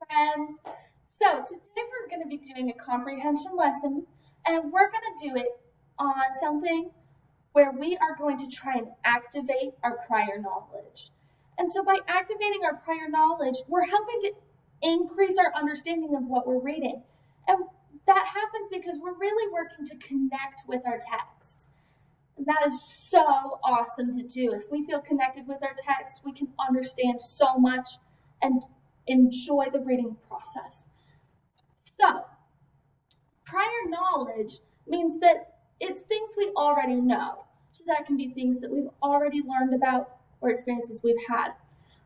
friends. So today we're going to be doing a comprehension lesson, and we're going to do it on something where we are going to try and activate our prior knowledge. And so by activating our prior knowledge, we're helping to increase our understanding of what we're reading. And that happens because we're really working to connect with our text. And that is so awesome to do. If we feel connected with our text, we can understand so much and enjoy the reading process. So, prior knowledge means that it's things we already know. So that can be things that we've already learned about or experiences we've had.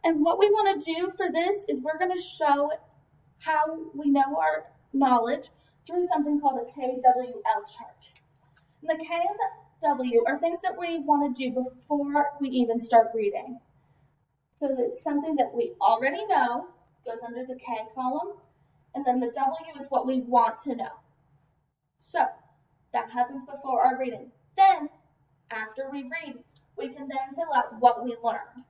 And what we want to do for this is we're going to show how we know our knowledge through something called a KWL chart. And the K and the W are things that we want to do before we even start reading. So it's something that we already know, goes under the K column, and then the W is what we want to know. So that happens before our reading. Then, after we read, we can then fill out what we learned.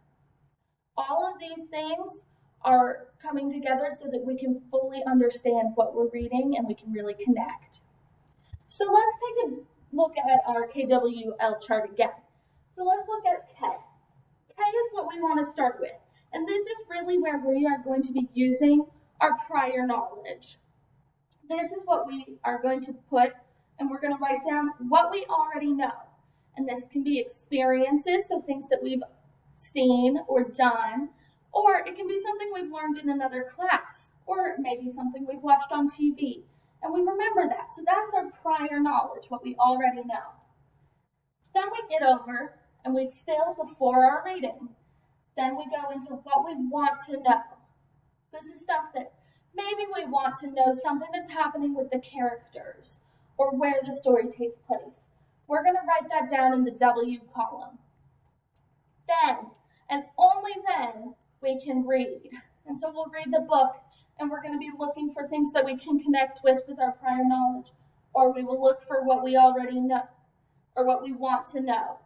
All of these things are coming together so that we can fully understand what we're reading and we can really connect. So let's take a look at our KWL chart again. So let's look at K. K is what we want to start with. And this is really where we are going to be using our prior knowledge. This is what we are going to put, and we're going to write down what we already know. And this can be experiences, so things that we've seen or done, or it can be something we've learned in another class, or maybe something we've watched on TV, and we remember that. So that's our prior knowledge, what we already know. Then we get over, and we still before our reading. Then we go into what we want to know. This is stuff that maybe we want to know something that's happening with the characters or where the story takes place. We're going to write that down in the W column. Then, and only then, we can read. And so we'll read the book, and we're going to be looking for things that we can connect with our prior knowledge, or we will look for what we already know or what we want to know.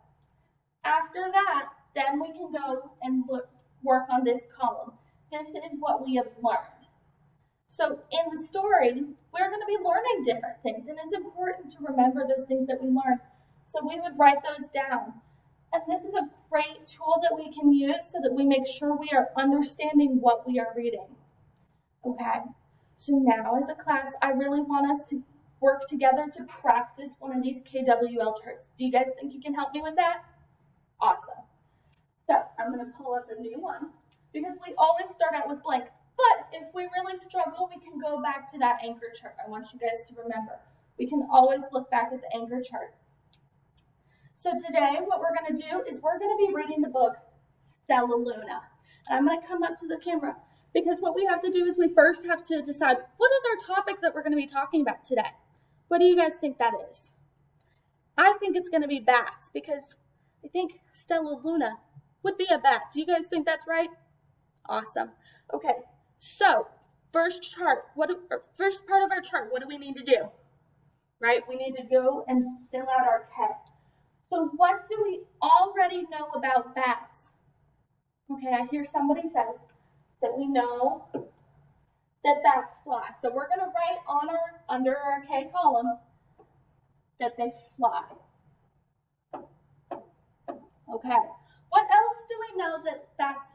After that, then we can go and work on this column. This is what we have learned. So in the story, we're going to be learning different things, and it's important to remember those things that we learned. So we would write those down. And this is a great tool that we can use so that we make sure we are understanding what we are reading. Okay, so now as a class, I really want us to work together to practice one of these KWL charts. Do you guys think you can help me with that? Awesome. So I'm going to pull up a new one because we always start out with blank. But if we really struggle, we can go back to that anchor chart. I want you guys to remember. We can always look back at the anchor chart. So today what we're going to do is we're going to be reading the book Stellaluna. And I'm going to come up to the camera because what we have to do is we first have to decide what is our topic that we're going to be talking about today. What do you guys think that is? I think it's going to be bats because I think Stellaluna would be a bat. Do you guys think that's right? Awesome. Okay, so first part of our chart, what do we need to do? Right, we need to go and fill out our K. So what do we already know about bats? Okay, I hear somebody says that we know that bats fly. So we're going to write under our K column that they fly. Okay, what else do we know that bats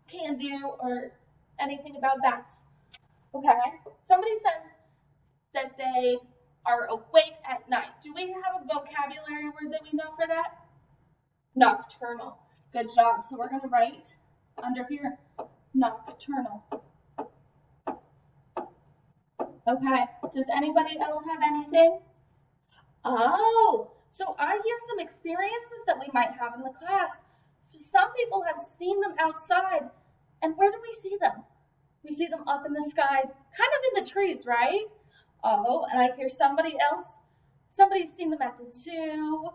can do or anything about bats? Okay, somebody says that they are awake at night. Do we have a vocabulary word that we know for that? Nocturnal. Good job. So we're going to write under here, nocturnal. Okay, does anybody else have anything? Oh, so I hear some experiences that we might have in the class. So some people have seen them outside. And where do we see them? We see them up in the sky, kind of in the trees, right? Oh, and I hear somebody's seen them at the zoo.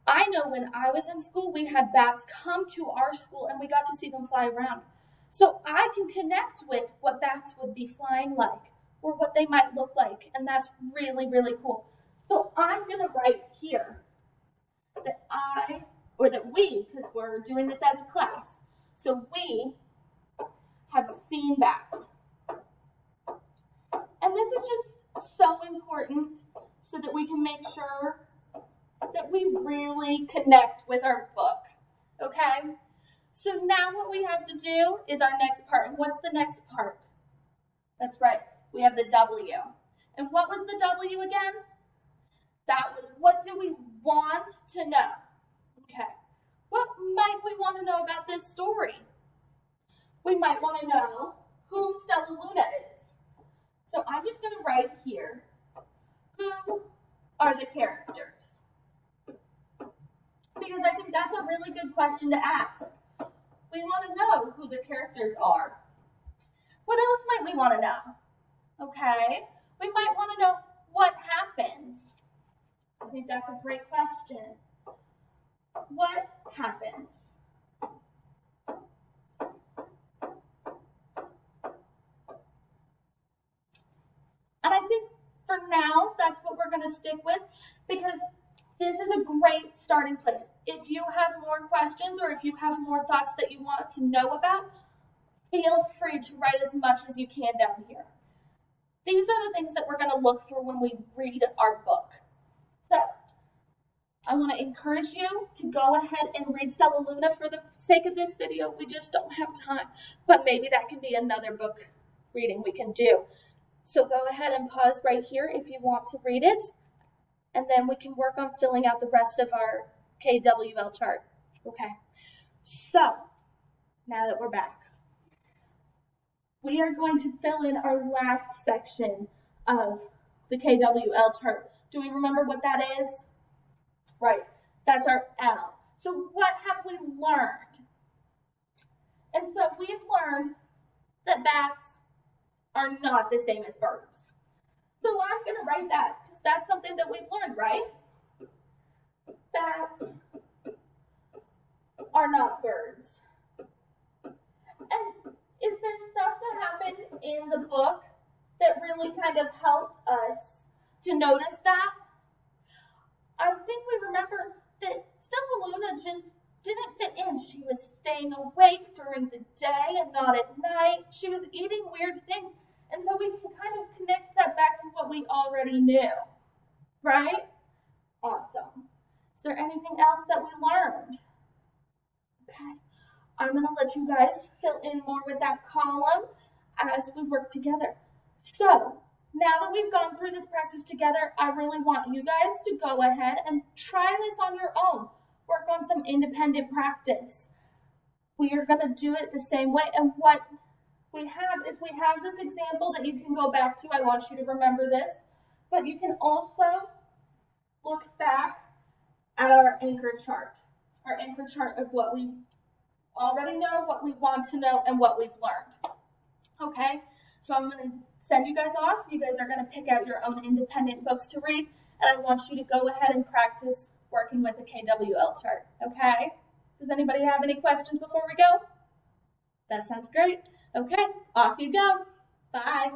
I know when I was in school, we had bats come to our school and we got to see them fly around. So I can connect with what bats would be flying like or what they might look like. And that's really, really cool. So I'm going to write here that we, because we're doing this as a class, so we have seen bats. important so that we can make sure that we really connect with our book, okay? So now what we have to do is our next part. And what's the next part? That's right, we have the W. And what was the W again? That was, what do we want to know? Okay, what might we want to know about this story? We might want to know who Stellaluna is. So I'm just going to write here, who are the characters? Because I think that's a really good question to ask. We want to know who the characters are. What else might we want to know? Okay, we might want to know what happens. I think that's a great question. What happens? And I think for now, that's what we're going to stick with, because this is a great starting place. If you have more questions or if you have more thoughts that you want to know about, feel free to write as much as you can down here. These are the things that we're going to look for when we read our book. So, I want to encourage you to go ahead and read Stellaluna. For the sake of this video, we just don't have time, but maybe that can be another book reading we can do. So go ahead and pause right here if you want to read it, and then we can work on filling out the rest of our KWL chart. Okay, so now that we're back, we are going to fill in our last section of the KWL chart. Do we remember what that is? Right, that's our L. So what have we learned? And so we have learned that bats are not the same as birds. So I'm going to write that because that's something that we've learned, right? Bats are not birds. And is there stuff that happened in the book that really kind of helped us to notice that? I think we remember that Stellaluna just didn't fit in. She was staying awake during the day and not at night. She was eating weird things. And so we can kind of connect that back to what we already knew, right? Awesome. Is there anything else that we learned? Okay. I'm going to let you guys fill in more with that column as we work together. So, now that we've gone through this practice together, I really want you guys to go ahead and try this on your own. Work on some independent practice. We are going to do it the same way. And what we have this example that you can go back to. I want you to remember this. But you can also look back at our anchor chart. Our anchor chart of what we already know, what we want to know, and what we've learned. Okay? So I'm going to send you guys off. You guys are going to pick out your own independent books to read, and I want you to go ahead and practice working with the KWL chart, okay? Does anybody have any questions before we go? That sounds great. Okay, off you go. Bye.